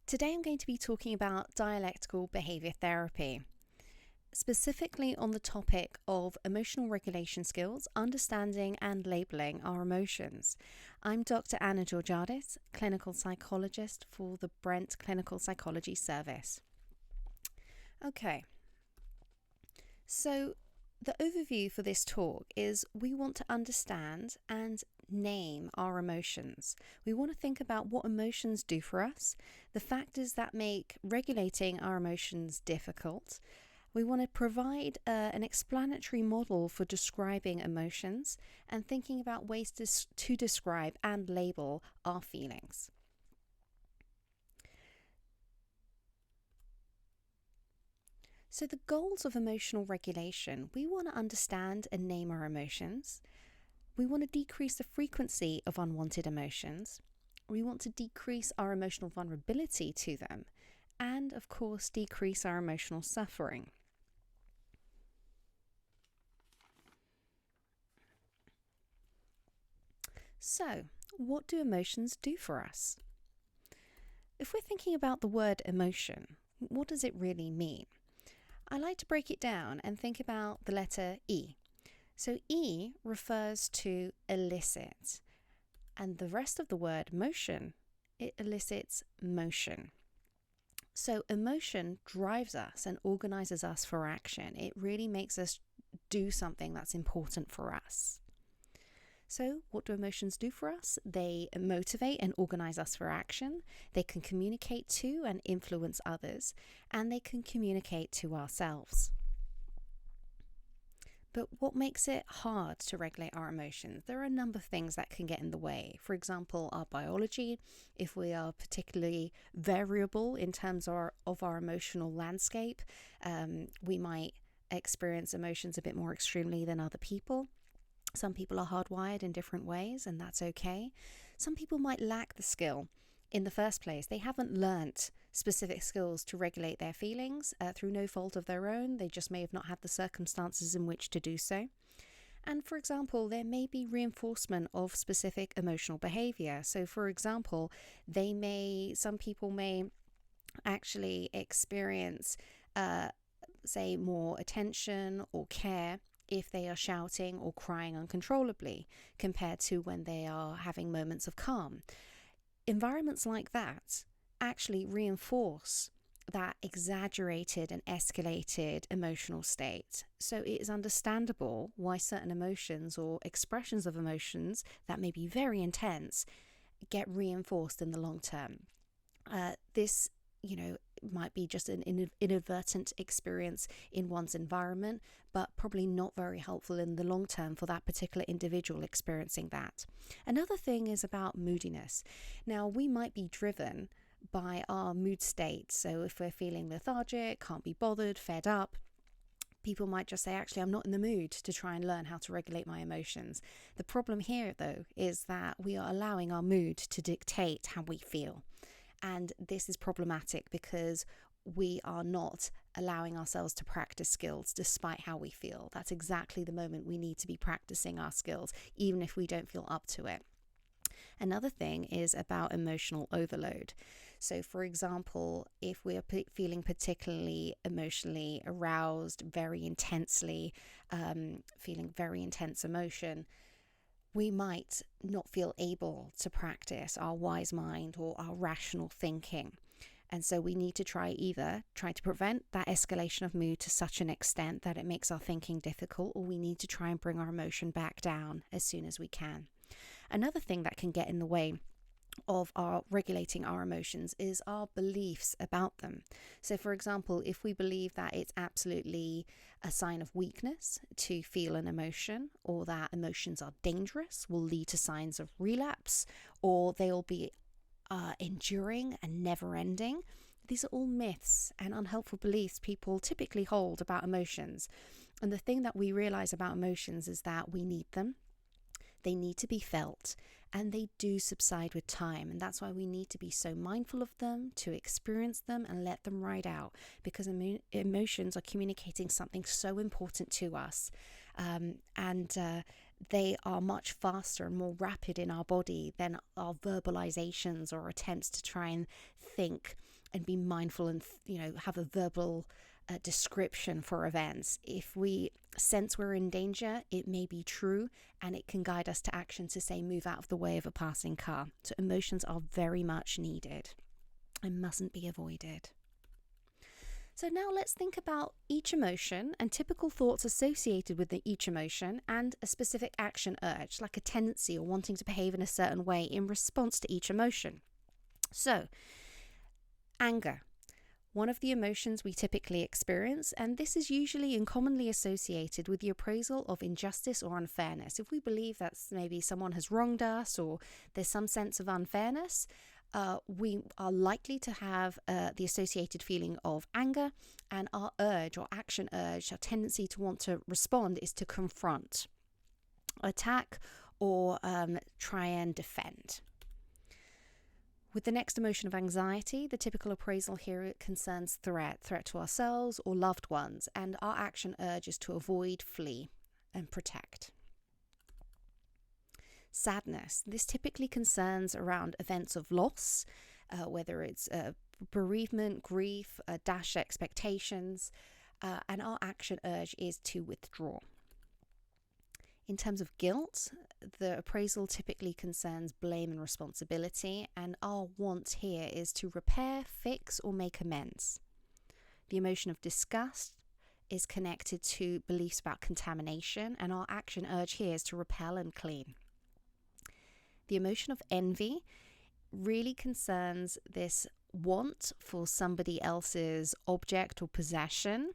Today I'm going to be talking about dialectical behaviour therapy, specifically on the topic of emotional regulation skills, understanding and labelling our emotions. I'm Dr. Anna Georgiadis, clinical psychologist for the Brent Clinical Psychology Service. Okay, so the overview for this talk is we want to understand and name our emotions. We want to think about what emotions do for us, the factors that make regulating our emotions difficult. We want to provide an explanatory model for describing emotions and thinking about ways to describe and label our feelings. So the goals of emotional regulation, we want to understand and name our emotions. We want to decrease the frequency of unwanted emotions. We want to decrease our emotional vulnerability to them. And of course, decrease our emotional suffering. So, what do emotions do for us? If we're thinking about the word emotion, what does it really mean? I like to break it down and think about the letter E. So E refers to elicit, and the rest of the word motion, it elicits motion. So emotion drives us and organizes us for action. It really makes us do something that's important for us. So what do emotions do for us? They motivate and organize us for action. They can communicate to and influence others, and they can communicate to ourselves. But what makes it hard to regulate our emotions? There are a number of things that can get in the way. For example, our biology, if we are particularly variable in terms of our emotional landscape, we might experience emotions a bit more extremely than other people. Some people are hardwired in different ways, and that's okay. Some people might lack the skill in the first place. They haven't learnt specific skills to regulate their feelings through no fault of their own. They just may have not had the circumstances in which to do so. And for example, there may be reinforcement of specific emotional behavior. So for example, some people may actually experience, say, more attention or care if they are shouting or crying uncontrollably compared to when they are having moments of calm. Environments like that actually reinforce that exaggerated and escalated emotional state. So it is understandable why certain emotions or expressions of emotions that may be very intense get reinforced in the long term. This might be just an inadvertent experience in one's environment, but probably not very helpful in the long term for that particular individual experiencing that. Another thing is about moodiness. Now, we might be driven by our mood state. So if we're feeling lethargic, can't be bothered, fed up, people might just say, actually, I'm not in the mood to try and learn how to regulate my emotions. The problem here, though, is that we are allowing our mood to dictate how we feel. And this is problematic because we are not allowing ourselves to practice skills despite how we feel. That's exactly the moment we need to be practicing our skills, even if we don't feel up to it. Another thing is about emotional overload. So, for example, if we are feeling particularly emotionally aroused, very intensely, feeling very intense emotion, we might not feel able to practice our wise mind or our rational thinking. And so we need to try to prevent that escalation of mood to such an extent that it makes our thinking difficult, or we need to try and bring our emotion back down as soon as we can. Another thing that can get in the way of our regulating our emotions is our beliefs about them. So for example, if we believe that it's absolutely a sign of weakness to feel an emotion, or that emotions are dangerous, will lead to signs of relapse, or they'll be enduring and never ending. These are all myths and unhelpful beliefs people typically hold about emotions. And the thing that we realize about emotions is that we need them. They need to be felt, and they do subside with time. And that's why we need to be so mindful of them, to experience them and let them ride out, because emotions are communicating something so important to us. They are much faster and more rapid in our body than our verbalizations or attempts to try and think and be mindful and, have a verbal description for events. If we sense we're in danger, it may be true, and it can guide us to action to say, move out of the way of a passing car. So emotions are very much needed and mustn't be avoided. So now let's think about each emotion and typical thoughts associated with each emotion and a specific action urge, like a tendency or wanting to behave in a certain way in response to each emotion. So, anger. One of the emotions we typically experience, and this is usually and commonly associated with the appraisal of injustice or unfairness. If we believe that maybe someone has wronged us or there's some sense of unfairness, we are likely to have the associated feeling of anger, and our urge or action urge, our tendency to want to respond is to confront, attack, or try and defend. With the next emotion of anxiety, the typical appraisal here concerns threat to ourselves or loved ones, and our action urge is to avoid, flee, and protect. Sadness. This typically concerns around events of loss, whether it's bereavement, grief, dashed expectations, and our action urge is to withdraw. In terms of guilt, the appraisal typically concerns blame and responsibility, and our want here is to repair, fix, or make amends. The emotion of disgust is connected to beliefs about contamination, and our action urge here is to repel and clean. The emotion of envy really concerns this want for somebody else's object or possession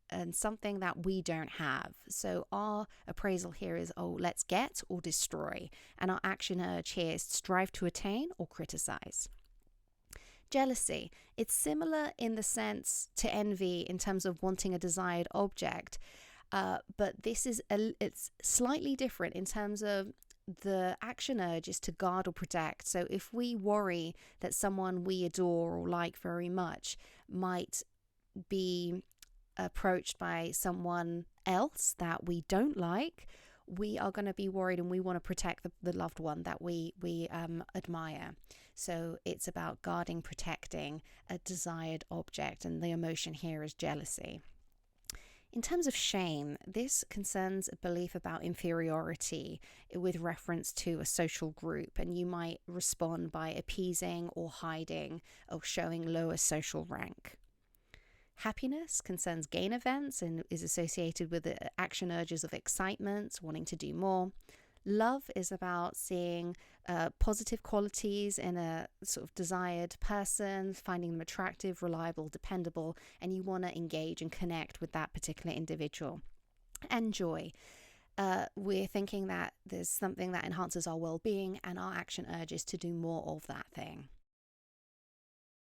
and something that we don't have. So our appraisal here is, let's get or destroy. And our action urge here is strive to attain or criticize. Jealousy. It's similar in the sense to envy in terms of wanting a desired object. But this is it's slightly different in terms of the action urge is to guard or protect. So if we worry that someone we adore or like very much might be approached by someone else that we don't like, we are going to be worried, and we want to protect the loved one that we admire. So it's about guarding, protecting a desired object, and the emotion here is jealousy. In terms of shame, this concerns a belief about inferiority with reference to a social group, and you might respond by appeasing or hiding or showing lower social rank. Happiness concerns gain events and is associated with the action urges of excitement, wanting to do more. Love is about seeing positive qualities in a sort of desired person, finding them attractive, reliable, dependable, and you want to engage and connect with that particular individual. And joy. We're thinking that there's something that enhances our well-being, and our action urge is to do more of that thing.